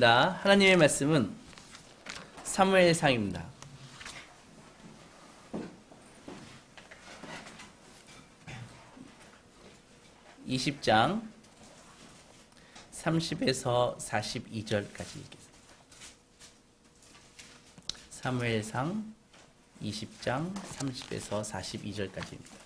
하나님의 말씀은 사무엘상입니다. 20장 30에서 42절까지 읽겠습니다. 사무엘상 20장 30에서 42절까지입니다.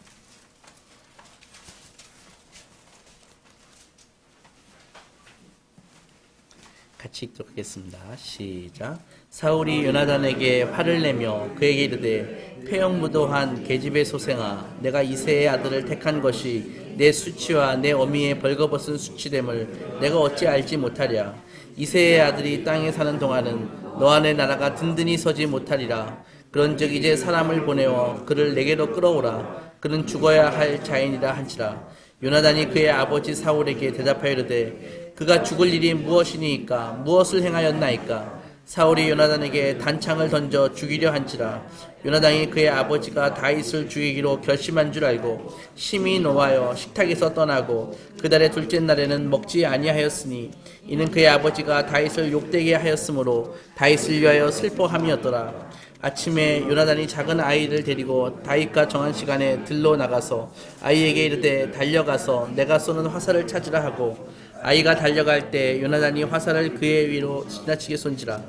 같이 읽도록 하겠습니다. 시작. 사울이 요나단에게 화를 내며 그에게 이르되 폐역무도한 계집의 소생아, 내가 이새의 아들을 택한 것이 내 수치와 내 어미의 벌거벗은 수치됨을 내가 어찌 알지 못하랴. 이새의 아들이 땅에 사는 동안은 너와 내 나라가 든든히 서지 못하리라. 그런즉 이제 사람을 보내어 그를 내게로 끌어오라. 그는 죽어야 할 자인이라 한지라. 요나단이 그의 아버지 사울에게 대답하여 이르되 그가 죽을 일이 무엇이니이까? 무엇을 행하였나이까? 사울이 요나단에게 단창을 던져 죽이려 한지라. 요나단이 그의 아버지가 다윗을 죽이기로 결심한 줄 알고 심히 노하여 식탁에서 떠나고 그 달의 둘째 날에는 먹지 아니하였으니 이는 그의 아버지가 다윗을 욕되게 하였으므로 다윗을 위하여 슬퍼함이었더라. 아침에 요나단이 작은 아이를 데리고 다윗과 정한 시간에 들러 나가서 아이에게 이르되 달려가서 내가 쏘는 화살을 찾으라 하고 아이가 달려갈 때 요나단이 화살을 그의 위로 지나치게 쏜지라.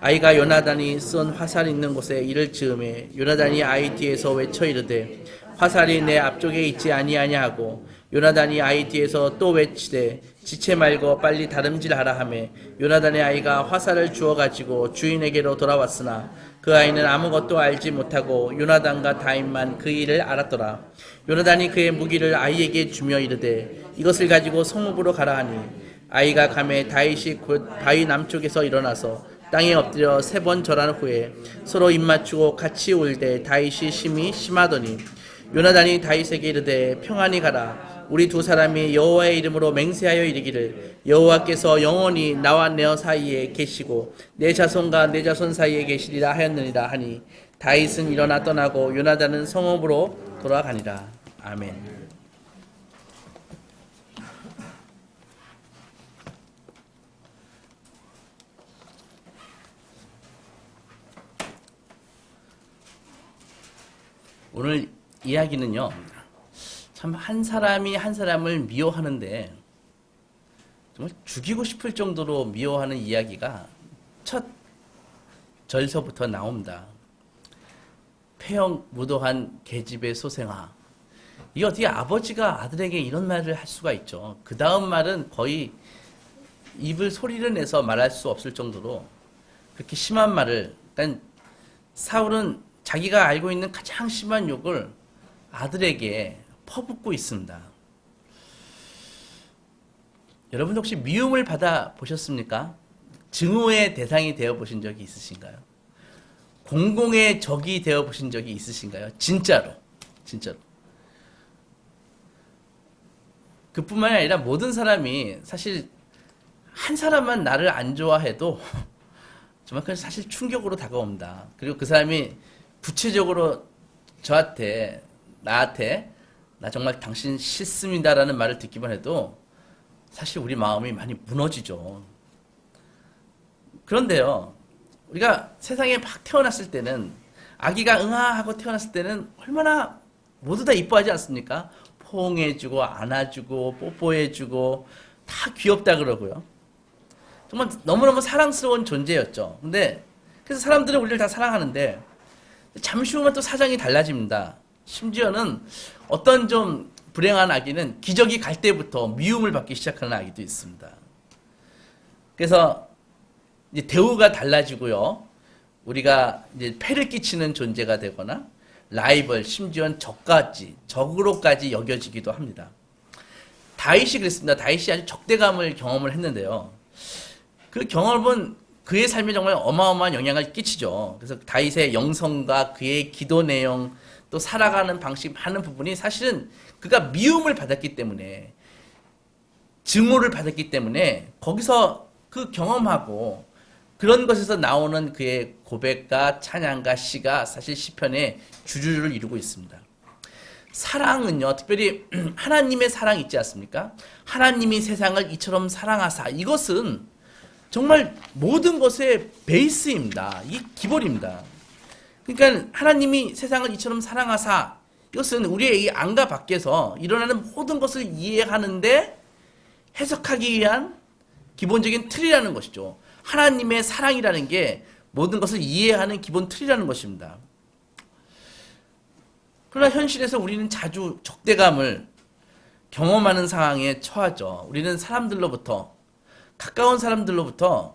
아이가 요나단이 쏜 화살 있는 곳에 이를 즈음에 요나단이 아이 뒤에서 외쳐 이르되 화살이 내 앞쪽에 있지 아니하냐 하고 요나단이 아이 뒤에서 또 외치되 지체 말고 빨리 다름질하라 하매 요나단의 아이가 화살을 주워 가지고 주인에게로 돌아왔으나 그 아이는 아무것도 알지 못하고 요나단과 다윗만 그 일을 알았더라. 요나단이 그의 무기를 아이에게 주며 이르되 이것을 가지고 성읍으로 가라 하니 아이가 가매 다윗이 곧 바위 남쪽에서 일어나서 땅에 엎드려 3번 절한 후에 서로 입맞추고 같이 울되 다윗이 심히 심하더니 요나단이 다윗에게 이르되 평안히 가라. 우리 두 사람이 여호와의 이름으로 맹세하여 이르기를 여호와께서 영원히 나와 너 사이에 계시고 내 자손과 내 자손 사이에 계시리라 하였느니라 하니 다윗은 일어나 떠나고 요나단은 성읍으로 돌아가니라. 아멘. 오늘 이야기는요, 참 한 사람이 한 사람을 미워하는데 정말 죽이고 싶을 정도로 미워하는 이야기가 첫 절서부터 나옵니다. 폐역무도한 계집의 소생아. 이게 어떻게 아버지가 아들에게 이런 말을 할 수가 있죠. 그 다음 말은 거의 입을 소리를 내서 말할 수 없을 정도로 그렇게 심한 말을, 그러니까 사울은 자기가 알고 있는 가장 심한 욕을 아들에게 퍼붓고 있습니다. 여러분 혹시 미움을 받아 보셨습니까? 증오의 대상이 되어 보신 적이 있으신가요? 공공의 적이 되어 보신 적이 있으신가요? 진짜로. 그뿐만이 아니라 모든 사람이 사실 한 사람만 나를 안 좋아해도 정말 그건 사실 충격으로 다가옵니다. 그리고 그 사람이 구체적으로 나한테 나 정말 당신 싫습니다라는 말을 듣기만 해도 사실 우리 마음이 많이 무너지죠. 그런데요, 우리가 세상에 막 태어났을 때는 아기가 응아하고 태어났을 때는 얼마나 모두 다 이뻐하지 않습니까? 포옹해주고 안아주고 뽀뽀해주고 다 귀엽다 그러고요. 정말 너무너무 사랑스러운 존재였죠. 근데 그래서 사람들은 우리를 다 사랑하는데 잠시 후면 또 사정이 달라집니다. 심지어는 어떤 좀 불행한 아기는 기저귀 갈 때부터 미움을 받기 시작하는 아기도 있습니다. 그래서 이제 대우가 달라지고요. 우리가 이제 폐를 끼치는 존재가 되거나 라이벌, 심지어는 적으로까지 여겨지기도 합니다. 다윗이 그랬습니다. 다윗이 아주 적대감을 경험을 했는데요. 그 경험은 그의 삶에 정말 어마어마한 영향을 끼치죠. 그래서 다윗의 영성과 그의 기도 내용, 또 살아가는 방식 하는 부분이 사실은 그가 미움을 받았기 때문에, 증오를 받았기 때문에 거기서 그 경험하고 그런 것에서 나오는 그의 고백과 찬양과 시가 사실 시편의 주류를 이루고 있습니다. 사랑은요, 특별히 하나님의 사랑 있지 않습니까? 하나님이 세상을 이처럼 사랑하사, 이것은 정말 모든 것의 베이스입니다. 이게 기본입니다. 그러니까 하나님이 세상을 이처럼 사랑하사, 이것은 우리의 이 안과 밖에서 일어나는 모든 것을 이해하는데 해석하기 위한 기본적인 틀이라는 것이죠. 하나님의 사랑이라는 게 모든 것을 이해하는 기본 틀이라는 것입니다. 그러나 현실에서 우리는 자주 적대감을 경험하는 상황에 처하죠. 우리는 사람들로부터, 가까운 사람들로부터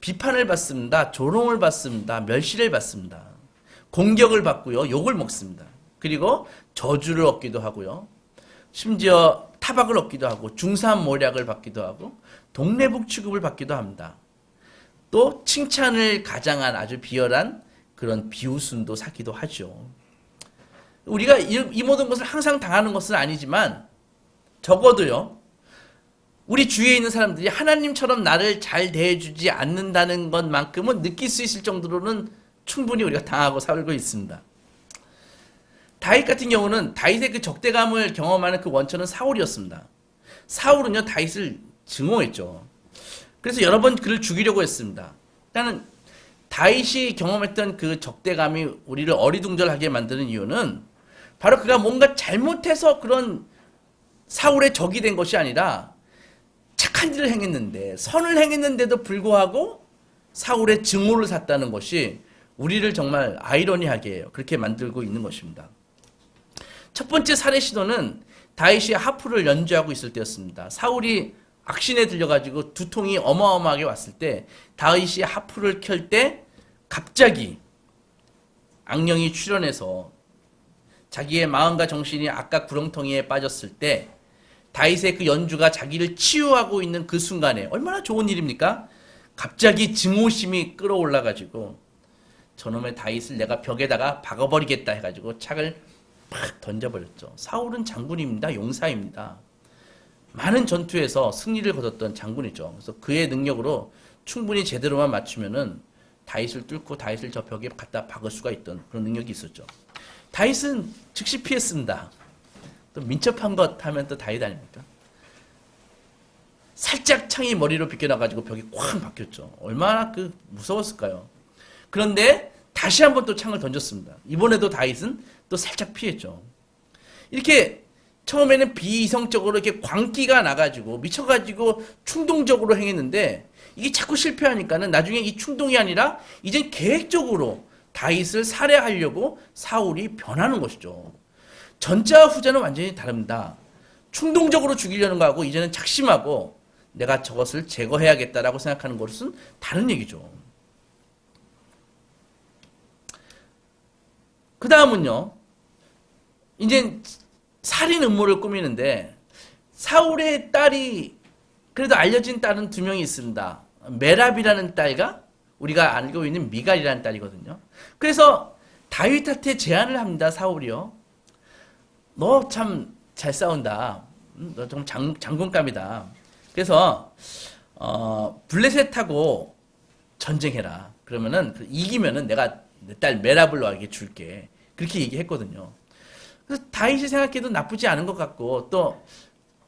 비판을 받습니다. 조롱을 받습니다. 멸시를 받습니다. 공격을 받고요. 욕을 먹습니다. 그리고 저주를 얻기도 하고요. 심지어 타박을 얻기도 하고 중산모략을 받기도 하고 동네북 취급을 받기도 합니다. 또 칭찬을 가장한 아주 비열한 그런 비웃음도 사기도 하죠. 우리가 이 모든 것을 항상 당하는 것은 아니지만 적어도요, 우리 주위에 있는 사람들이 하나님처럼 나를 잘 대해주지 않는다는 것만큼은 느낄 수 있을 정도로는 충분히 우리가 당하고 살고 있습니다. 다윗 같은 경우는 다윗의 그 적대감을 경험하는 그 원천은 사울이었습니다. 사울은요, 다윗을 증오했죠. 그래서 여러 번 그를 죽이려고 했습니다. 나는 다윗이 경험했던 그 적대감이 우리를 어리둥절하게 만드는 이유는 바로 그가 뭔가 잘못해서 그런 사울의 적이 된 것이 아니라 착한 일을 행했는데, 선을 행했는데도 불구하고 사울의 증오를 샀다는 것이 우리를 정말 아이러니하게 그렇게 만들고 있는 것입니다. 첫 번째 살해 시도는 다윗이 하프를 연주하고 있을 때였습니다. 사울이 악신에 들려가지고 두통이 어마어마하게 왔을 때 다윗이 하프를 켤 때 갑자기 악령이 출현해서 자기의 마음과 정신이 아까 구렁텅이에 빠졌을 때 다윗의 그 연주가 자기를 치유하고 있는 그 순간에 얼마나 좋은 일입니까? 갑자기 증오심이 끌어올라가지고 저놈의 다윗을 내가 벽에다가 박아버리겠다 해가지고 창을 팍 던져버렸죠. 사울은 장군입니다. 용사입니다. 많은 전투에서 승리를 거뒀던 장군이죠. 그래서 그의 능력으로 충분히 제대로만 맞추면은 다윗을 뚫고 다윗을 저 벽에 갖다 박을 수가 있던 그런 능력이 있었죠. 다윗은 즉시 피했습니다. 또 민첩한 것 하면 또 다윗 아닙니까? 살짝 창이 머리로 비껴나가지고 벽이 쾅 박혔죠. 얼마나 그 무서웠을까요? 그런데 다시 한번 또 창을 던졌습니다. 이번에도 다윗은 또 살짝 피했죠. 이렇게 처음에는 비이성적으로 이렇게 광기가 나가지고 미쳐가지고 충동적으로 행했는데 이게 자꾸 실패하니까는 나중에 이 충동이 아니라 이젠 계획적으로 다윗을 살해하려고 사울이 변하는 것이죠. 전자와 후자는 완전히 다릅니다. 충동적으로 죽이려는 거하고 이제는 작심하고 내가 저것을 제거해야겠다라고 생각하는 것은 다른 얘기죠. 그 다음은요, 이제 살인 음모를 꾸미는데 사울의 딸이, 그래도 알려진 딸은 두 명이 있습니다. 메랍이라는 딸과 우리가 알고 있는 미갈이라는 딸이거든요. 그래서 다윗한테 제안을 합니다. 사울이요. 너 참 잘 싸운다. 너 좀 장군감이다. 그래서 블레셋하고 전쟁해라. 그러면은 이기면은 내가 내 딸 메랍을 너에게 줄게. 그렇게 얘기했거든요. 그래서 다윗이 생각해도 나쁘지 않은 것 같고 또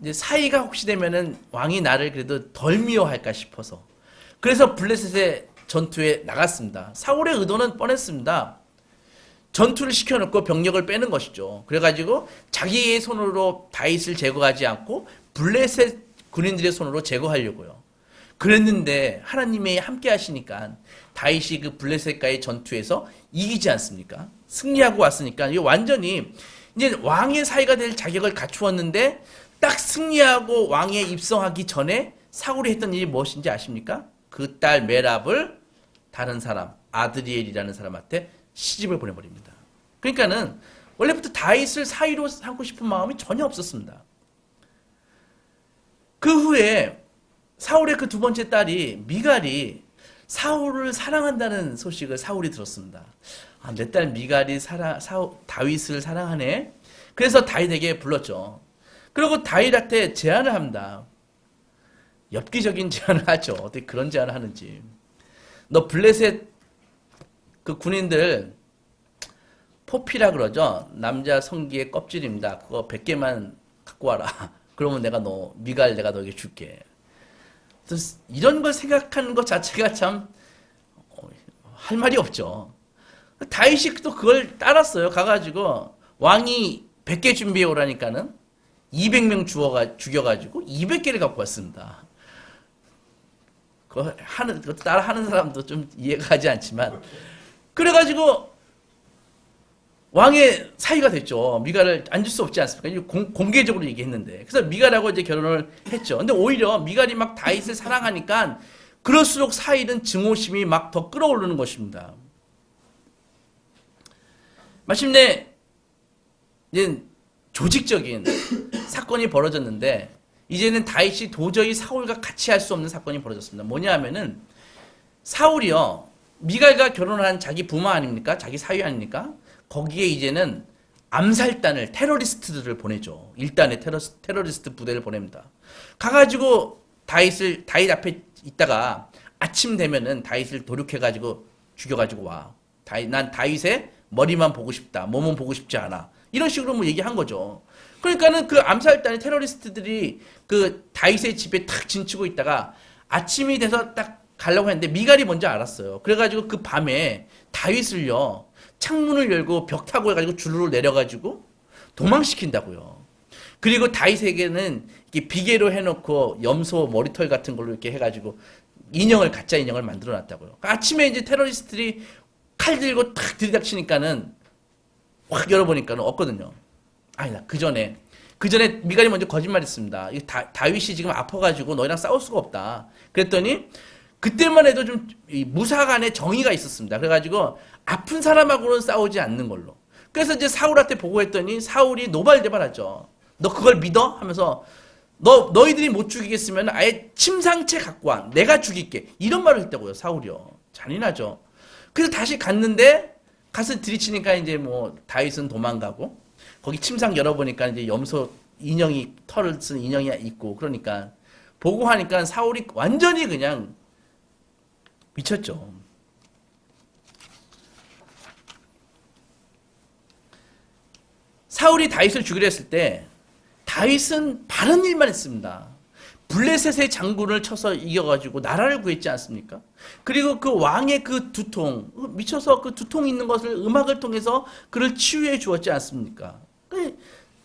이제 사이가 혹시 되면은 왕이 나를 그래도 덜 미워할까 싶어서 그래서 블레셋의 전투에 나갔습니다. 사울의 의도는 뻔했습니다. 전투를 시켜놓고 병력을 빼는 것이죠. 그래가지고 자기의 손으로 다윗을 제거하지 않고 블레셋 군인들의 손으로 제거하려고요. 그랬는데 하나님이 함께 하시니까 다윗이 그 블레셋과의 전투에서 이기지 않습니까? 승리하고 왔으니까 이게 완전히 이제 왕의 사이가 될 자격을 갖추었는데 딱 승리하고 왕에 입성하기 전에 사울이 했던 일이 무엇인지 아십니까? 그 딸 메랍을 다른 사람 아드리엘이라는 사람한테 시집을 보내버립니다. 그러니까는 원래부터 다윗을 사위로 삼고 싶은 마음이 전혀 없었습니다. 그 후에 사울의 그 두 번째 딸이 미갈이 사울을 사랑한다는 소식을 사울이 들었습니다. 아, 내 딸 미갈이 다윗을 사랑하네. 그래서 다윗에게 불렀죠. 그리고 다윗한테 제안을 합니다. 엽기적인 제안을 하죠. 어떻게 그런 제안을 하는지. 너 블레셋 그 군인들 포피라 그러죠. 남자 성기의 껍질입니다. 그거 100개만 갖고 와라. 그러면 내가 미갈 내가 너에게 줄게. 이런 걸 생각하는 것 자체가 참 할 말이 없죠. 다윗이 또 그걸 따랐어요. 가가지고 왕이 100개 준비해 오라니까는 200명 죽여가지고 200개를 갖고 왔습니다. 그거 따라 하는 사람도 좀 이해가 가지 않지만, 그래가지고 왕의 사이가 됐죠. 미갈을 안 줄 수 없지 않습니까? 공개적으로 얘기했는데. 그래서 미갈하고 이제 결혼을 했죠. 근데 오히려 미갈이 막 다윗을 사랑하니까 그럴수록 사일은 증오심이 막 더 끌어오르는 것입니다. 마침내 이제 조직적인 사건이 벌어졌는데, 이제는 다윗이 도저히 사울과 같이 할 수 없는 사건이 벌어졌습니다. 뭐냐 하면은, 사울이요, 미갈과 결혼한 자기 부모 아닙니까? 자기 사위 아닙니까? 거기에 이제는 암살단을, 테러리스트들을 보내죠. 일단의 테러리스트 부대를 보냅니다. 가가지고 다윗 앞에 있다가 아침 되면은 다윗을 도륙해가지고 죽여가지고 와. 난 다윗의 머리만 보고 싶다. 몸은 보고 싶지 않아. 이런 식으로 뭐 얘기한 거죠. 그러니까는 그 암살단의 테러리스트들이 그 다윗의 집에 탁 진치고 있다가 아침이 돼서 딱 가려고 했는데 미갈이 먼저 알았어요. 그래가지고 그 밤에 다윗을요, 창문을 열고 벽 타고 해가지고 줄로 내려가지고 도망시킨다고요. 그리고 다윗에게는 이렇게 비계로 해놓고 염소 머리털 같은 걸로 이렇게 해가지고 가짜 인형을 만들어 놨다고요. 아침에 이제 테러리스트들이 칼 들고 탁 들이닥치니까는 확 열어보니까는 없거든요. 아니다. 그 전에 미갈이 먼저 거짓말했습니다. 다윗이 지금 아파가지고 너희랑 싸울 수가 없다. 그랬더니 그때만 해도 좀 무사 간의 정의가 있었습니다. 그래가지고 아픈 사람하고는 싸우지 않는 걸로. 그래서 이제 사울한테 보고했더니 사울이 노발대발하죠. 너 그걸 믿어? 하면서 너희들이 못 죽이겠으면 아예 침상체 갖고 와. 내가 죽일게. 이런 말을 했다고요. 사울이요. 잔인하죠. 그래서 다시 갔는데 가서 들이치니까 이제 뭐 다윗은 도망가고, 거기 침상 열어보니까 이제 염소 인형이, 털을 쓴 인형이 있고, 그러니까 보고 하니까 사울이 완전히 그냥 미쳤죠. 사울이 다윗을 죽이려 했을 때 다윗은 바른 일만 했습니다. 블레셋의 장군을 쳐서 이겨가지고 나라를 구했지 않습니까? 그리고 그 왕의 그 두통, 미쳐서 그 두통 있는 것을 음악을 통해서 그를 치유해 주었지 않습니까?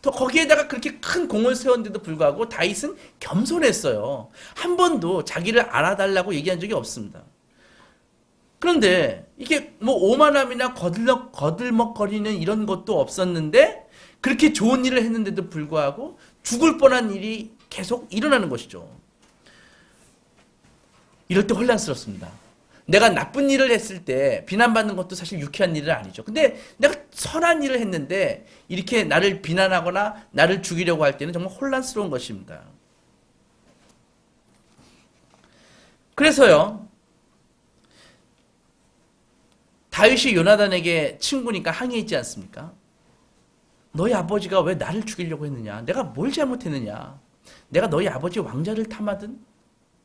거기에다가 그렇게 큰 공을 세웠는데도 불구하고 다윗은 겸손했어요. 한 번도 자기를 알아달라고 얘기한 적이 없습니다. 그런데 이게 뭐 오만함이나 거들먹거리는 이런 것도 없었는데, 그렇게 좋은 일을 했는데도 불구하고 죽을 뻔한 일이 계속 일어나는 것이죠. 이럴 때 혼란스럽습니다. 내가 나쁜 일을 했을 때 비난받는 것도 사실 유쾌한 일은 아니죠. 근데 내가 선한 일을 했는데 이렇게 나를 비난하거나 나를 죽이려고 할 때는 정말 혼란스러운 것입니다. 그래서요, 다윗이 요나단에게 친구니까 항의했지 않습니까? 너희 아버지가 왜 나를 죽이려고 했느냐? 내가 뭘 잘못했느냐? 내가 너희 아버지 왕자를 탐하든?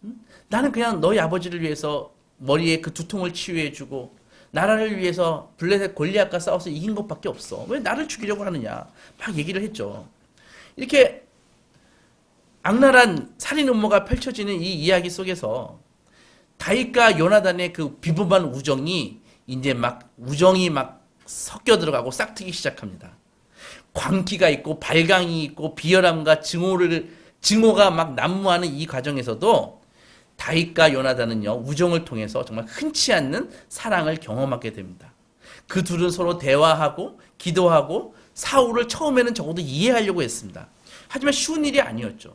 응? 나는 그냥 너희 아버지를 위해서 머리에 그 두통을 치유해주고 나라를 위해서 블레셋 골리앗과 싸워서 이긴 것밖에 없어. 왜 나를 죽이려고 하느냐? 막 얘기를 했죠. 이렇게 악랄한 살인 음모가 펼쳐지는 이 이야기 속에서 다윗과 요나단의 그 비범한 우정이 막 섞여 들어가고 싹트기 시작합니다. 광기가 있고 발광이 있고 비열함과 증오가 막 난무하는 이 과정에서도 다윗과 요나단은요, 우정을 통해서 정말 흔치 않는 사랑을 경험하게 됩니다. 그 둘은 서로 대화하고 기도하고 사울을 처음에는 적어도 이해하려고 했습니다. 하지만 쉬운 일이 아니었죠.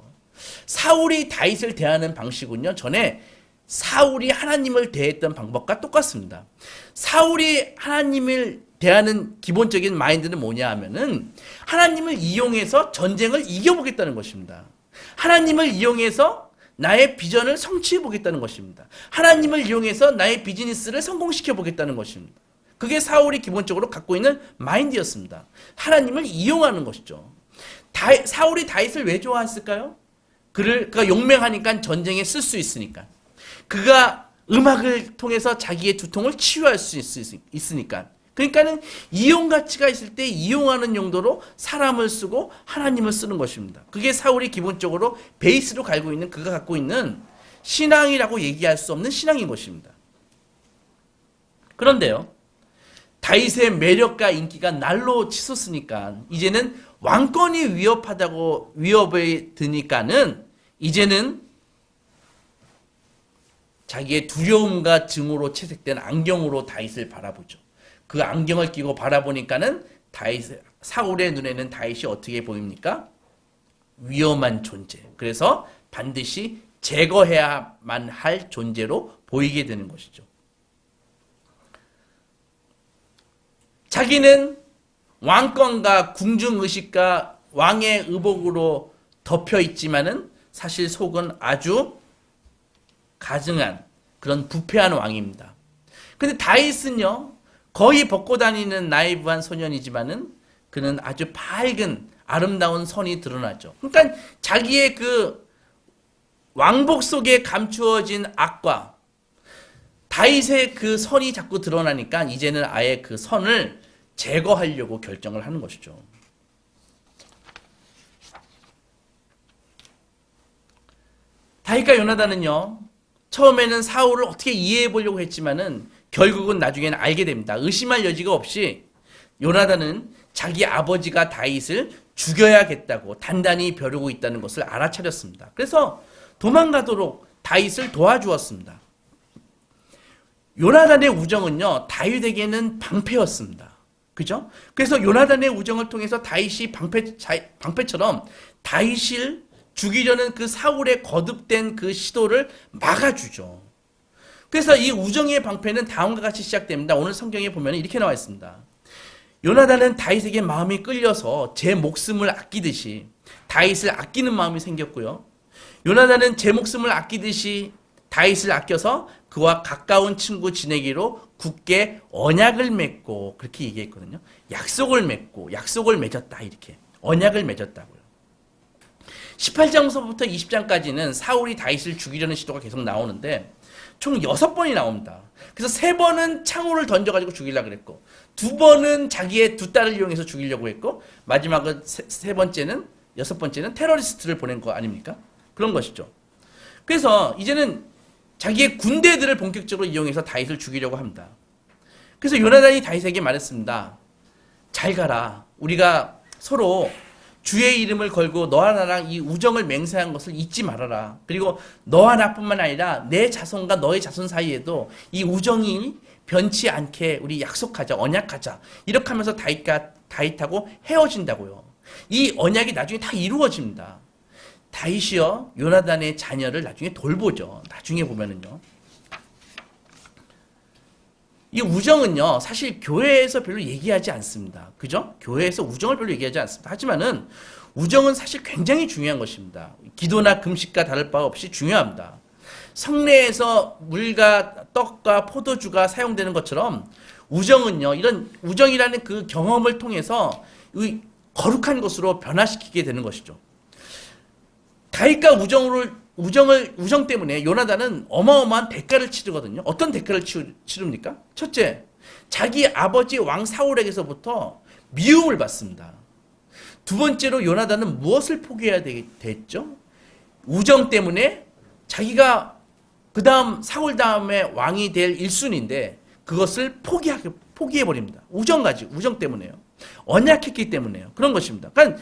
사울이 다윗을 대하는 방식은요, 전에 사울이 하나님을 대했던 방법과 똑같습니다. 사울이 하나님을 대하는 기본적인 마인드는 뭐냐 하면은 하나님을 이용해서 전쟁을 이겨보겠다는 것입니다. 하나님을 이용해서 나의 비전을 성취해 보겠다는 것입니다. 하나님을 이용해서 나의 비즈니스를 성공시켜 보겠다는 것입니다. 그게 사울이 기본적으로 갖고 있는 마인드였습니다. 하나님을 이용하는 것이죠. 사울이 다윗을 왜 좋아했을까요? 그가 용맹하니까 전쟁에 쓸 수 있으니까. 그가 음악을 통해서 자기의 두통을 치유할 수 있으니까. 그러니까는 이용 가치가 있을 때 이용하는 용도로 사람을 쓰고 하나님을 쓰는 것입니다. 그게 사울이 기본적으로 베이스로 갈고 있는, 그가 갖고 있는 신앙이라고 얘기할 수 없는 신앙인 것입니다. 그런데요, 다윗의 매력과 인기가 날로 치솟으니까 이제는 왕권이 위협에 드니까는 이제는 자기의 두려움과 증오로 채색된 안경으로 다윗을 바라보죠. 그 안경을 끼고 바라보니까는 사울의 눈에는 다윗이 어떻게 보입니까? 위험한 존재. 그래서 반드시 제거해야만 할 존재로 보이게 되는 것이죠. 자기는 왕권과 궁중의식과 왕의 의복으로 덮여 있지만은 사실 속은 아주 가증한 그런 부패한 왕입니다. 근데 다윗은요, 거의 벗고 다니는 나이브한 소년이지만은 그는 아주 밝은 아름다운 선이 드러나죠. 그러니까 자기의 그 왕복 속에 감추어진 악과 다윗의 그 선이 자꾸 드러나니까 이제는 아예 그 선을 제거하려고 결정을 하는 것이죠. 다윗과 요나단은요, 처음에는 사울을 어떻게 이해해 보려고 했지만은 결국은 나중에는 알게 됩니다. 의심할 여지가 없이 요나단은 자기 아버지가 다윗을 죽여야겠다고 단단히 벼르고 있다는 것을 알아차렸습니다. 그래서 도망가도록 다윗을 도와주었습니다. 요나단의 우정은요, 다윗에게는 방패였습니다. 그죠? 그래서 요나단의 우정을 통해서 다윗이 방패처럼 다윗을 죽이려는 그 사울의 거듭된 그 시도를 막아주죠. 그래서 이 우정의 방패는 다음과 같이 시작됩니다. 오늘 성경에 보면 이렇게 나와 있습니다. 요나단은 다윗에게 마음이 끌려서 제 목숨을 아끼듯이 다윗을 아끼는 마음이 생겼고요. 요나단은 제 목숨을 아끼듯이 다윗을 아껴서 그와 가까운 친구 지내기로 굳게 언약을 맺고, 그렇게 얘기했거든요. 약속을 맺었다, 이렇게. 언약을 맺었다고요. 18장서부터 20장까지는 사울이 다윗을 죽이려는 시도가 계속 나오는데 총 6번이 나옵니다. 그래서 3번은 창으로 던져가지고 죽이려고 그랬고, 2번은 자기의 두 딸을 이용해서 죽이려고 했고, 마지막은 여섯 번째는 테러리스트를 보낸 거 아닙니까? 그런 것이죠. 그래서 이제는 자기의 군대들을 본격적으로 이용해서 다윗을 죽이려고 합니다. 그래서 요나단이 다윗에게 말했습니다. 잘 가라. 우리가 서로 주의 이름을 걸고 너와 나랑 이 우정을 맹세한 것을 잊지 말아라. 그리고 너와 나뿐만 아니라 내 자손과 너의 자손 사이에도 이 우정이 변치 않게 우리 약속하자, 언약하자. 이렇게 하면서 다윗하고 헤어진다고요. 이 언약이 나중에 다 이루어집니다. 다윗이요, 요나단의 자녀를 나중에 돌보죠. 나중에 보면은요. 이 우정은요, 사실 교회에서 별로 얘기하지 않습니다. 그죠? 교회에서 우정을 별로 얘기하지 않습니다. 하지만은 우정은 사실 굉장히 중요한 것입니다. 기도나 금식과 다를 바 없이 중요합니다. 성례에서 물과 떡과 포도주가 사용되는 것처럼 우정은요, 이런 우정이라는 그 경험을 통해서 거룩한 것으로 변화시키게 되는 것이죠. 다윗과 우정 때문에 요나단은 어마어마한 대가를 치르거든요. 어떤 대가를 치릅니까? 첫째, 자기 아버지 왕 사울에게서부터 미움을 받습니다. 두 번째로 요나단은 무엇을 포기해야 됐죠? 우정 때문에 자기가 그 다음 사울 다음에 왕이 될 1순위인데 그것을 포기해버립니다. 우정 때문에요. 언약했기 때문에요. 그런 것입니다. 그러니까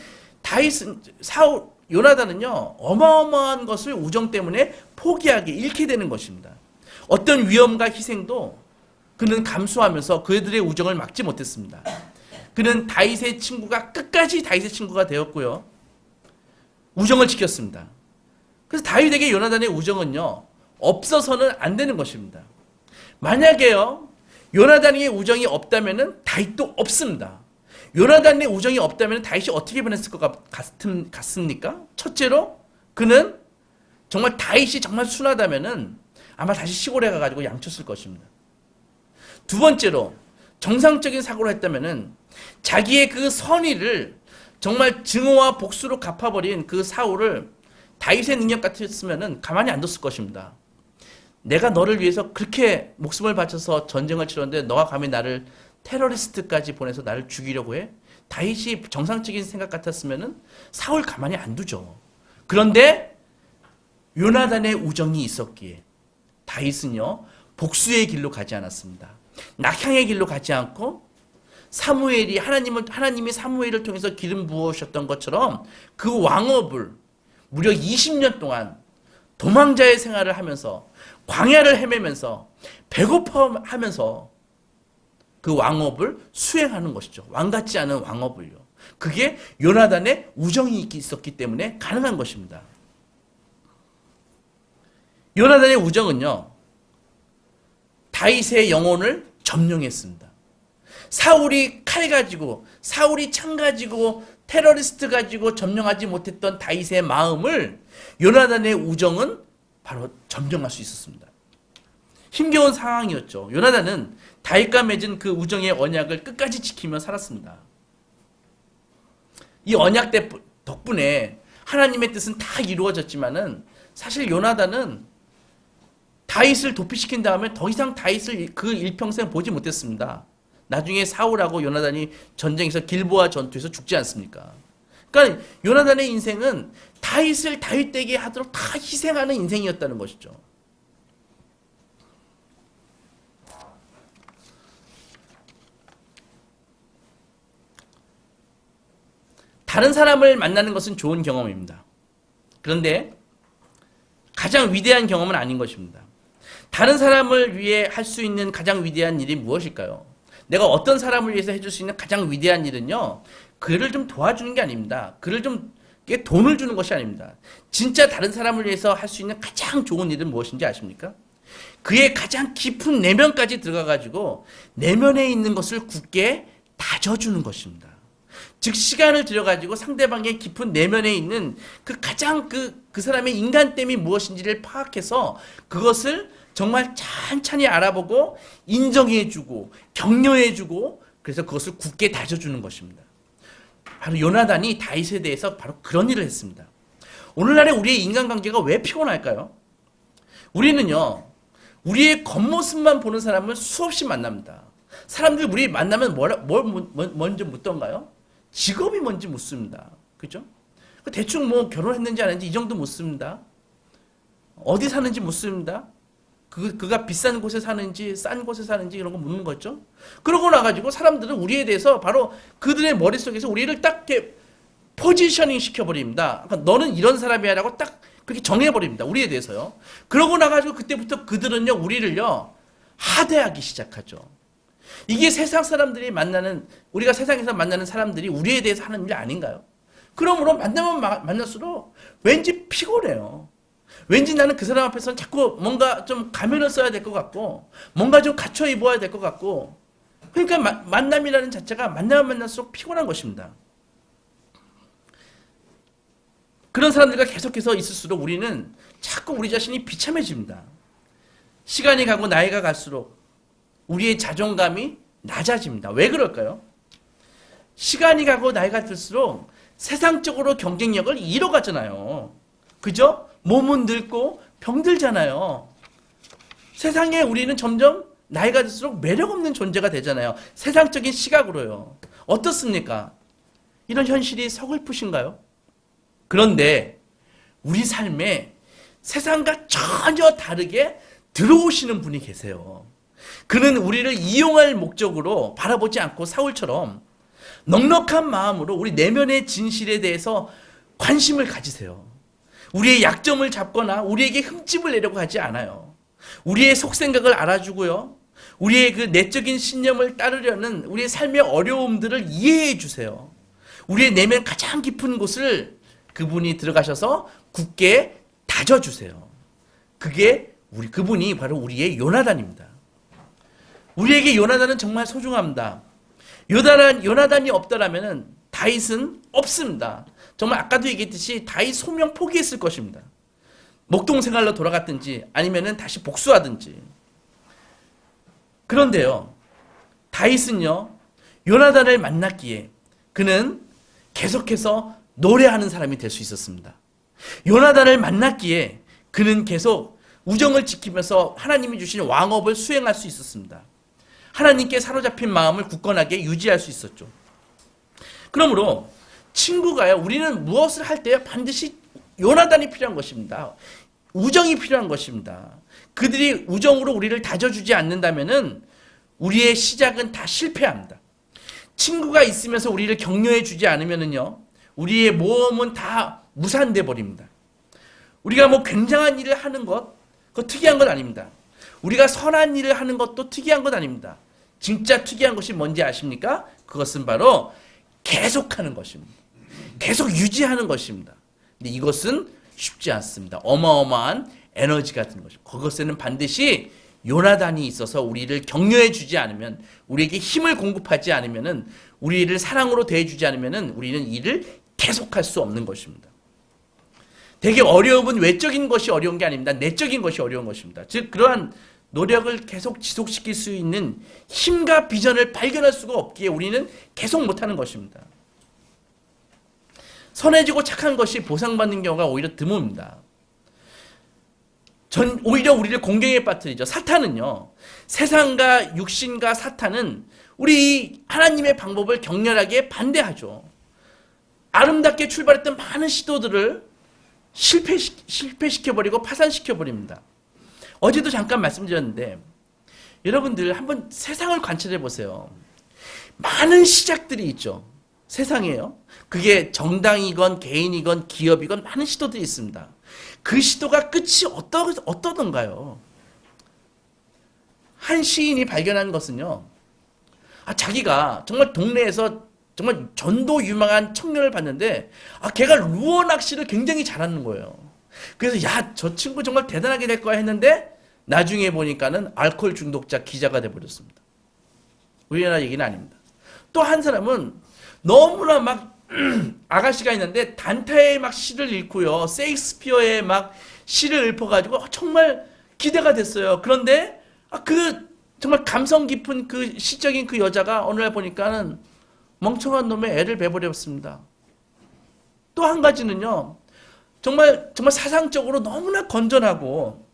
요나단은요, 어마어마한 것을 우정 때문에 포기하게 잃게 되는 것입니다. 어떤 위험과 희생도 그는 감수하면서 그들의 우정을 막지 못했습니다. 그는 다윗의 친구가 끝까지 다윗의 친구가 되었고요. 우정을 지켰습니다. 그래서 다윗에게 요나단의 우정은요, 없어서는 안 되는 것입니다. 만약에요, 요나단의 우정이 없다면은 다윗도 없습니다. 요나단의 우정이 없다면 다윗이 어떻게 변했을 것 같습니까? 첫째로 그는 정말 다윗이 정말 순하다면은 아마 다시 시골에 가가지고 양쳤을 것입니다. 두 번째로 정상적인 사고를 했다면은 자기의 그 선의를 정말 증오와 복수로 갚아버린 그 사울을 다윗의 능력 같았으면은 가만히 안 뒀을 것입니다. 내가 너를 위해서 그렇게 목숨을 바쳐서 전쟁을 치렀는데 너가 감히 나를 테러리스트까지 보내서 나를 죽이려고 해? 다윗이 정상적인 생각 같았으면은 사울 가만히 안 두죠. 그런데 요나단의 우정이 있었기에 다윗은요 복수의 길로 가지 않았습니다. 낙향의 길로 가지 않고 사무엘이 하나님이 사무엘을 통해서 기름 부으셨던 것처럼 그 왕업을 무려 20년 동안 도망자의 생활을 하면서 광야를 헤매면서 배고파하면서 그 왕업을 수행하는 것이죠. 왕 같지 않은 왕업을요. 그게 요나단의 우정이 있었기 때문에 가능한 것입니다. 요나단의 우정은요 다윗의 영혼을 점령했습니다. 사울이 칼 가지고 사울이 창 가지고 테러리스트 가지고 점령하지 못했던 다윗의 마음을 요나단의 우정은 바로 점령할 수 있었습니다. 힘겨운 상황이었죠. 요나단은 다윗과 맺은 그 우정의 언약을 끝까지 지키며 살았습니다. 이 언약 덕분에 하나님의 뜻은 다 이루어졌지만은 사실 요나단은 다윗을 도피시킨 다음에 더 이상 다윗을 그 일평생 보지 못했습니다. 나중에 사울하고 요나단이 전쟁에서 길보아 전투에서 죽지 않습니까? 그러니까 요나단의 인생은 다윗을 다윗되게 하도록 다 희생하는 인생이었다는 것이죠. 다른 사람을 만나는 것은 좋은 경험입니다. 그런데 가장 위대한 경험은 아닌 것입니다. 다른 사람을 위해 할 수 있는 가장 위대한 일이 무엇일까요? 내가 어떤 사람을 위해서 해줄 수 있는 가장 위대한 일은요, 그를 좀 도와주는 게 아닙니다. 그를 좀 돈을 주는 것이 아닙니다. 진짜 다른 사람을 위해서 할 수 있는 가장 좋은 일은 무엇인지 아십니까? 그의 가장 깊은 내면까지 들어가가지고 내면에 있는 것을 굳게 다져주는 것입니다. 즉 시간을 들여가지고 상대방의 깊은 내면에 있는 그 가장 그 사람의 인간됨이 무엇인지를 파악해서 그것을 정말 찬찬히 알아보고 인정해주고 격려해주고 그래서 그것을 굳게 다져주는 것입니다. 바로 요나단이 다윗에 대해서 바로 그런 일을 했습니다. 오늘날의 우리의 인간관계가 왜 피곤할까요? 우리는요 우리의 겉모습만 보는 사람을 수없이 만납니다. 사람들이 우리 만나면 뭘 먼저 묻던가요? 직업이 뭔지 묻습니다. 그죠? 대충 뭐 결혼했는지 안 했는지 이 정도 묻습니다. 어디 사는지 묻습니다. 그가 비싼 곳에 사는지 싼 곳에 사는지 이런 거 묻는 거죠. 그러고 나가지고 사람들은 우리에 대해서 바로 그들의 머릿속에서 우리를 딱 이렇게 포지셔닝 시켜버립니다. 그러니까 너는 이런 사람이야 라고 딱 그렇게 정해버립니다. 우리에 대해서요. 그러고 나가지고 그때부터 그들은요 우리를요 하대하기 시작하죠. 이게 세상 사람들이 우리가 세상에서 만나는 사람들이 우리에 대해서 하는 일 아닌가요? 그러므로 만나면 만날수록 왠지 피곤해요. 왠지 나는 그 사람 앞에서는 자꾸 뭔가 좀 가면을 써야 될 것 같고 뭔가 좀 갖춰 입어야 될 것 같고 그러니까 만남이라는 자체가 만나면 만날수록 피곤한 것입니다. 그런 사람들과 계속해서 있을수록 우리는 자꾸 우리 자신이 비참해집니다. 시간이 가고 나이가 갈수록 우리의 자존감이 낮아집니다. 왜 그럴까요? 시간이 가고 나이가 들수록 세상적으로 경쟁력을 잃어가잖아요. 그죠? 몸은 늙고 병들잖아요. 세상에 우리는 점점 나이가 들수록 매력 없는 존재가 되잖아요. 세상적인 시각으로요. 어떻습니까? 이런 현실이 서글프신가요? 그런데 우리 삶에 세상과 전혀 다르게 들어오시는 분이 계세요. 그는 우리를 이용할 목적으로 바라보지 않고 사울처럼 넉넉한 마음으로 우리 내면의 진실에 대해서 관심을 가지세요. 우리의 약점을 잡거나 우리에게 흠집을 내려고 하지 않아요. 우리의 속생각을 알아주고요. 우리의 그 내적인 신념을 따르려는 우리의 삶의 어려움들을 이해해 주세요. 우리의 내면 가장 깊은 곳을 그분이 들어가셔서 굳게 다져주세요. 그분이 바로 우리의 요나단입니다. 우리에게 요나단은 정말 소중합니다. 요나단이 없더라면 다윗은 없습니다. 정말 아까도 얘기했듯이 다윗 소명 포기했을 것입니다. 목동 생활로 돌아갔든지 아니면은 다시 복수하든지. 그런데요, 다윗은요, 요나단을 만났기에 그는 계속해서 노래하는 사람이 될 수 있었습니다. 요나단을 만났기에 그는 계속 우정을 지키면서 하나님이 주신 왕업을 수행할 수 있었습니다. 하나님께 사로잡힌 마음을 굳건하게 유지할 수 있었죠. 그러므로 친구가요, 우리는 무엇을 할 때요 반드시 요나단이 필요한 것입니다. 우정이 필요한 것입니다. 그들이 우정으로 우리를 다져주지 않는다면은 우리의 시작은 다 실패합니다. 친구가 있으면서 우리를 격려해 주지 않으면은요, 우리의 모험은 다 무산돼 버립니다. 우리가 뭐 굉장한 일을 하는 것, 그거 특이한 건 아닙니다. 우리가 선한 일을 하는 것도 특이한 건 아닙니다. 진짜 특이한 것이 뭔지 아십니까? 그것은 바로 계속하는 것입니다. 계속 유지하는 것입니다. 근데 이것은 쉽지 않습니다. 어마어마한 에너지 같은 것입니다. 그것에는 반드시 요나단이 있어서 우리를 격려해 주지 않으면, 우리에게 힘을 공급하지 않으면은, 우리를 사랑으로 대해 주지 않으면은 우리는 일을 계속할 수 없는 것입니다. 되게 어려움은 외적인 것이 어려운 게 아닙니다. 내적인 것이 어려운 것입니다. 즉 그러한 노력을 계속 지속시킬 수 있는 힘과 비전을 발견할 수가 없기에 우리는 계속 못하는 것입니다. 선해지고 착한 것이 보상받는 경우가 오히려 드뭅니다. 오히려 우리를 공경에 빠뜨리죠. 사탄은요, 세상과 육신과 사탄은 우리 하나님의 방법을 격렬하게 반대하죠. 아름답게 출발했던 많은 시도들을 실패시켜버리고 파산시켜버립니다. 어제도 잠깐 말씀드렸는데, 여러분들 한번 세상을 관찰해 보세요. 많은 시작들이 있죠. 세상에요. 그게 정당이건 개인이건 기업이건 많은 시도들이 있습니다. 그 시도가 끝이 어떠던가요? 한 시인이 발견한 것은요, 자기가 정말 동네에서 정말 전도 유망한 청년을 봤는데, 걔가 루어 낚시를 굉장히 잘하는 거예요. 그래서 저 친구 정말 대단하게 될 거야 했는데, 나중에 보니까는 알코올 중독자 기자가 돼버렸습니다. 우리나라 얘기는 아닙니다. 또 한 사람은 너무나 막 아가씨가 있는데 단타에 막 시를 읽고요, 세익스피어에 막 시를 읊어가지고 정말 기대가 됐어요. 그런데 그 정말 감성 깊은 그 시적인 그 여자가 어느 날 보니까는 멍청한 놈의 애를 베버렸습니다. 또 한 가지는요, 정말 사상적으로 너무나 건전하고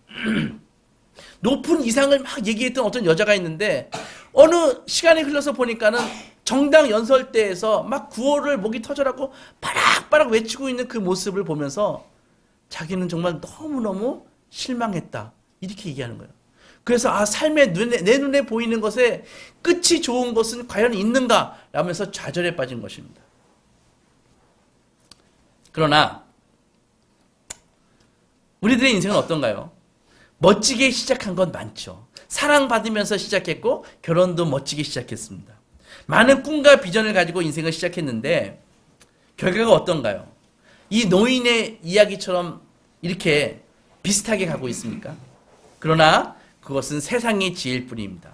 높은 이상을 막 얘기했던 어떤 여자가 있는데, 어느 시간이 흘러서 보니까는 정당 연설대에서 막 구호를 목이 터져라고 바락바락 외치고 있는 그 모습을 보면서 자기는 정말 너무너무 실망했다, 이렇게 얘기하는 거예요. 그래서 삶의 내 눈에 보이는 것에 끝이 좋은 것은 과연 있는가 라면서 좌절에 빠진 것입니다. 그러나 우리들의 인생은 어떤가요? 멋지게 시작한 건 많죠. 사랑받으면서 시작했고 결혼도 멋지게 시작했습니다. 많은 꿈과 비전을 가지고 인생을 시작했는데 결과가 어떤가요? 이 노인의 이야기처럼 이렇게 비슷하게 가고 있습니까? 그러나 그것은 세상의 지혜일 뿐입니다.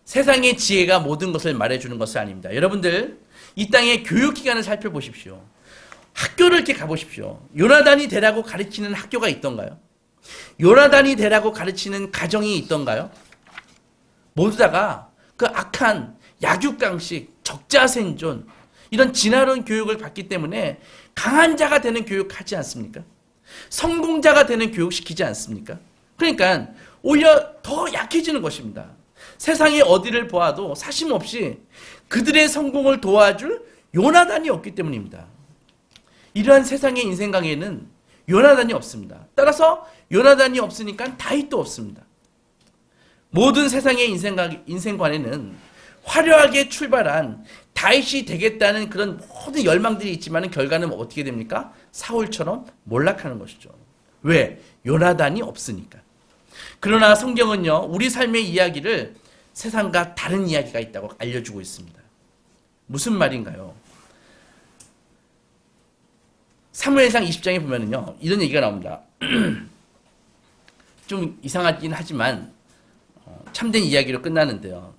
세상의 지혜가 모든 것을 말해주는 것은 아닙니다. 여러분들, 이 땅의 교육기관을 살펴보십시오. 학교를 이렇게 가보십시오. 요나단이 되라고 가르치는 학교가 있던가요? 요나단이 되라고 가르치는 가정이 있던가요? 모두 다가 그 악한 약육강식, 적자생존, 이런 진화론 교육을 받기 때문에 강한 자가 되는 교육하지 않습니까? 성공자가 되는 교육시키지 않습니까? 그러니까 오히려 더 약해지는 것입니다. 세상의 어디를 보아도 사심없이 그들의 성공을 도와줄 요나단이 없기 때문입니다. 이러한 세상의 인생 강에는 요나단이 없습니다. 따라서 요나단이 없으니까 다윗도 없습니다. 모든 세상의 인생관에는 화려하게 출발한 다윗이 되겠다는 그런 모든 열망들이 있지만 결과는 어떻게 됩니까? 사울처럼 몰락하는 것이죠. 왜? 요나단이 없으니까. 그러나 성경은요, 우리 삶의 이야기를 세상과 다른 이야기가 있다고 알려주고 있습니다. 무슨 말인가요? 사무엘상 20장에 보면은요, 이런 얘기가 나옵니다. 좀 이상하긴 하지만 참된 이야기로 끝나는데요.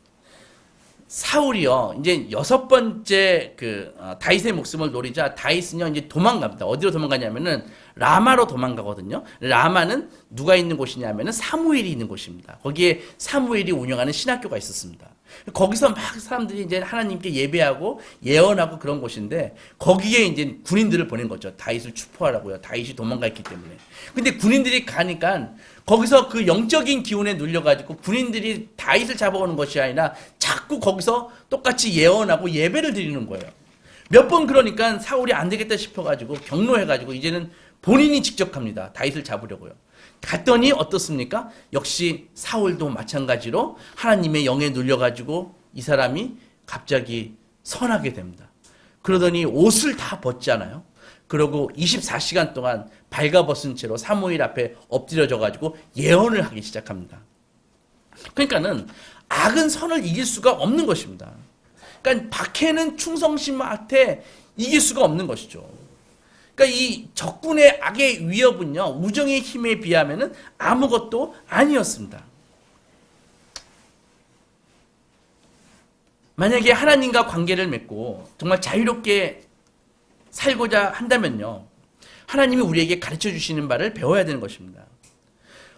사울이요, 이제 6번째 다윗의 목숨을 노리자 다윗은요 이제 도망갑니다. 어디로 도망가냐면은 라마로 도망가거든요. 라마는 누가 있는 곳이냐면은 사무엘이 있는 곳입니다. 거기에 사무엘이 운영하는 신학교가 있었습니다. 거기서 막 사람들이 이제 하나님께 예배하고 예언하고 그런 곳인데, 거기에 이제 군인들을 보낸 거죠. 다윗을 추포하라고요. 다윗이 도망갔기 때문에. 근데 군인들이 가니까 거기서 그 영적인 기운에 눌려가지고 군인들이 다윗을 잡아오는 것이 아니라 자꾸 거기서 똑같이 예언하고 예배를 드리는 거예요. 몇 번 그러니까 사울이 안 되겠다 싶어가지고 경로해가지고 이제는 본인이 직접 갑니다. 다윗을 잡으려고요. 갔더니 어떻습니까? 역시 사울도 마찬가지로 하나님의 영에 눌려가지고 이 사람이 갑자기 선하게 됩니다. 그러더니 옷을 다 벗잖아요. 그러고 24시간 동안 발가벗은 채로 사무엘 앞에 엎드려져가지고 예언을 하기 시작합니다. 그러니까는 악은 선을 이길 수가 없는 것입니다. 그러니까 박해는 충성심한테 이길 수가 없는 것이죠. 그러니까 이 적군의 악의 위협은요, 우정의 힘에 비하면은 아무것도 아니었습니다. 만약에 하나님과 관계를 맺고 정말 자유롭게 살고자 한다면요, 하나님이 우리에게 가르쳐 주시는 바를 배워야 되는 것입니다.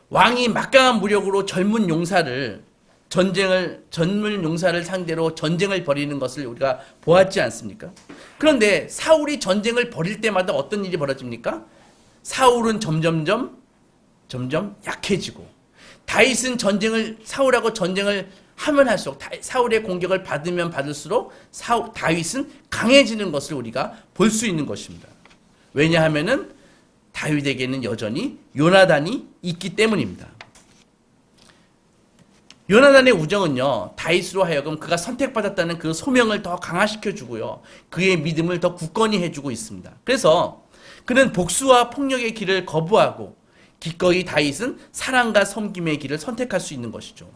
왕이 막강한 무력으로 젊은 용사를 상대로 전쟁을 벌이는 것을 우리가 보았지 않습니까? 그런데 사울이 전쟁을 벌일 때마다 어떤 일이 벌어집니까? 사울은 점점 약해지고, 다윗은 사울하고 전쟁을 하면 할수록, 사울의 공격을 받으면 받을수록 다윗은 강해지는 것을 우리가 볼 수 있는 것입니다. 왜냐하면은 다윗에게는 여전히 요나단이 있기 때문입니다. 요나단의 우정은요, 다윗으로 하여금 그가 선택받았다는 그 소명을 더 강화시켜주고요, 그의 믿음을 더 굳건히 해주고 있습니다. 그래서 그는 복수와 폭력의 길을 거부하고 기꺼이 다윗은 사랑과 섬김의 길을 선택할 수 있는 것이죠.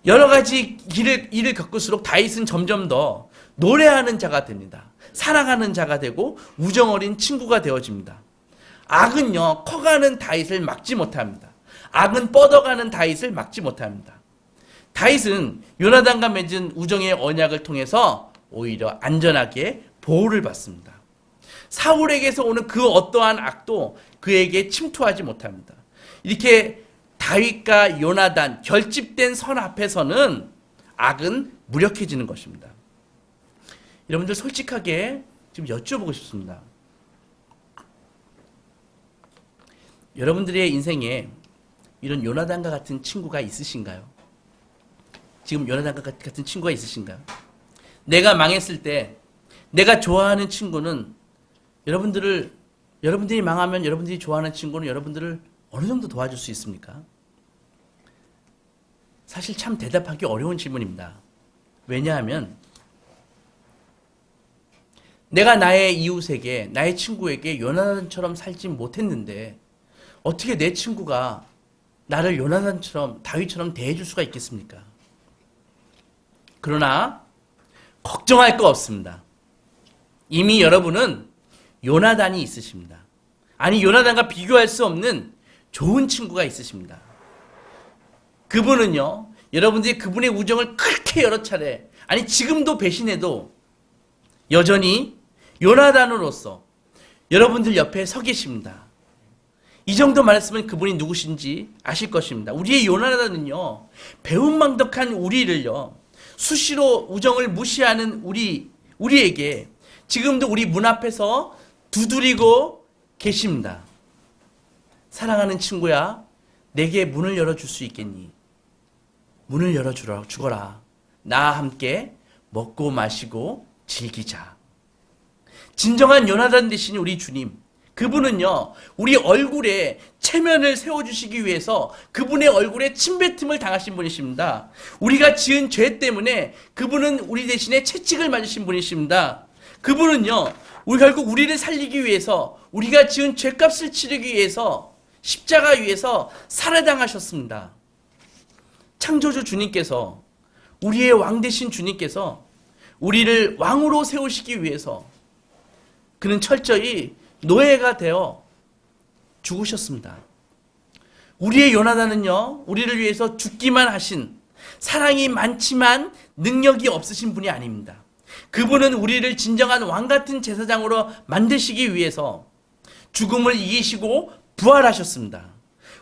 여러 가지 일을 겪을수록 다윗은 점점 더 노래하는 자가 됩니다. 사랑하는 자가 되고 우정 어린 친구가 되어집니다. 악은요, 커가는 다윗을 막지 못합니다. 악은 뻗어가는 다윗을 막지 못합니다. 다윗은 요나단과 맺은 우정의 언약을 통해서 오히려 안전하게 보호를 받습니다. 사울에게서 오는 그 어떠한 악도 그에게 침투하지 못합니다. 이렇게 다윗과 요나단 결집된 선 앞에서는 악은 무력해지는 것입니다. 여러분들 솔직하게 지금 여쭤보고 싶습니다. 여러분들의 인생에 이런 요나단과 같은 친구가 있으신가요? 지금 요나단과 같은 친구가 있으신가요? 내가 망했을 때 내가 좋아하는 친구는 여러분들이 망하면 여러분들이 좋아하는 친구는 여러분들을 어느 정도 도와줄 수 있습니까? 사실 참 대답하기 어려운 질문입니다. 왜냐하면 내가 나의 이웃에게, 나의 친구에게 요나단처럼 살지 못했는데 어떻게 내 친구가 나를 요나단처럼, 다윗처럼 대해줄 수가 있겠습니까? 그러나 걱정할 거 없습니다. 이미 여러분은 요나단이 있으십니다. 아니, 요나단과 비교할 수 없는 좋은 친구가 있으십니다. 그분은요, 여러분들이 그분의 우정을 그렇게 여러 차례, 아니 지금도 배신해도 여전히 요나단으로서 여러분들 옆에 서 계십니다. 이 정도 말했으면 그분이 누구신지 아실 것입니다. 우리의 요나단은요, 배은망덕한 우리를요, 수시로 우정을 무시하는 우리에게 지금도 우리 문 앞에서 두드리고 계십니다. 사랑하는 친구야, 내게 문을 열어줄 수 있겠니? 문을 열어주거라. 나와 함께 먹고 마시고 즐기자. 진정한 요나단 되신 우리 주님, 그분은요, 우리 얼굴에 체면을 세워주시기 위해서 그분의 얼굴에 침뱉음을 당하신 분이십니다. 우리가 지은 죄 때문에 그분은 우리 대신에 채찍을 맞으신 분이십니다. 그분은요, 결국 우리를 살리기 위해서, 우리가 지은 죄값을 치르기 위해서 십자가 위에서 살해당하셨습니다. 창조주 주님께서, 우리의 왕 되신 주님께서 우리를 왕으로 세우시기 위해서 그는 철저히 노예가 되어 죽으셨습니다. 우리의 요나단은요, 우리를 위해서 죽기만 하신, 사랑이 많지만 능력이 없으신 분이 아닙니다. 그분은 우리를 진정한 왕 같은 제사장으로 만드시기 위해서 죽음을 이기시고 부활하셨습니다.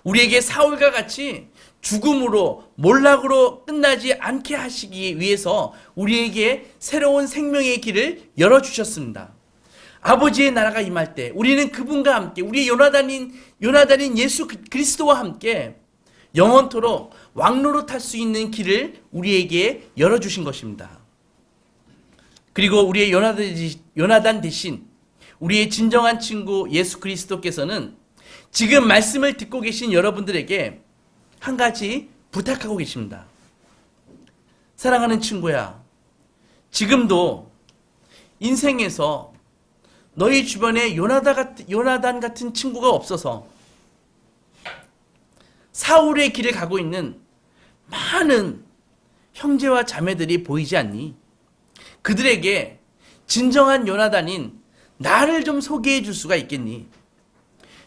우리에게 사울과 같이 죽음으로, 몰락으로 끝나지 않게 하시기 위해서 우리에게 새로운 생명의 길을 열어주셨습니다. 아버지의 나라가 임할 때 우리는 그분과 함께, 우리의 요나단인 예수 그리스도와 함께 영원토록 왕노릇할 수 있는 길을 우리에게 열어주신 것입니다. 그리고 우리의 요나단 대신 우리의 진정한 친구 예수 그리스도께서는 지금 말씀을 듣고 계신 여러분들에게 한 가지 부탁하고 계십니다. 사랑하는 친구야, 지금도 인생에서 너희 주변에 요나단 같은 친구가 없어서 사울의 길을 가고 있는 많은 형제와 자매들이 보이지 않니? 그들에게 진정한 요나단인 나를 좀 소개해 줄 수가 있겠니?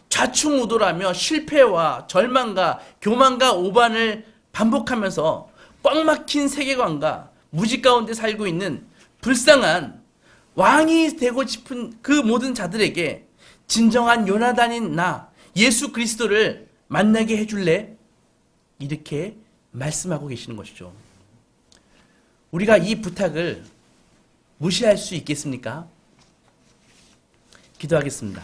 좌충우돌하며 실패와 절망과 교만과 오반을 반복하면서 꽉 막힌 세계관과 무지 가운데 살고 있는 불쌍한 왕이 되고 싶은 그 모든 자들에게 진정한 요나단인 나 예수 그리스도를 만나게 해줄래? 이렇게 말씀하고 계시는 것이죠. 우리가 이 부탁을 무시할 수 있겠습니까? 기도하겠습니다.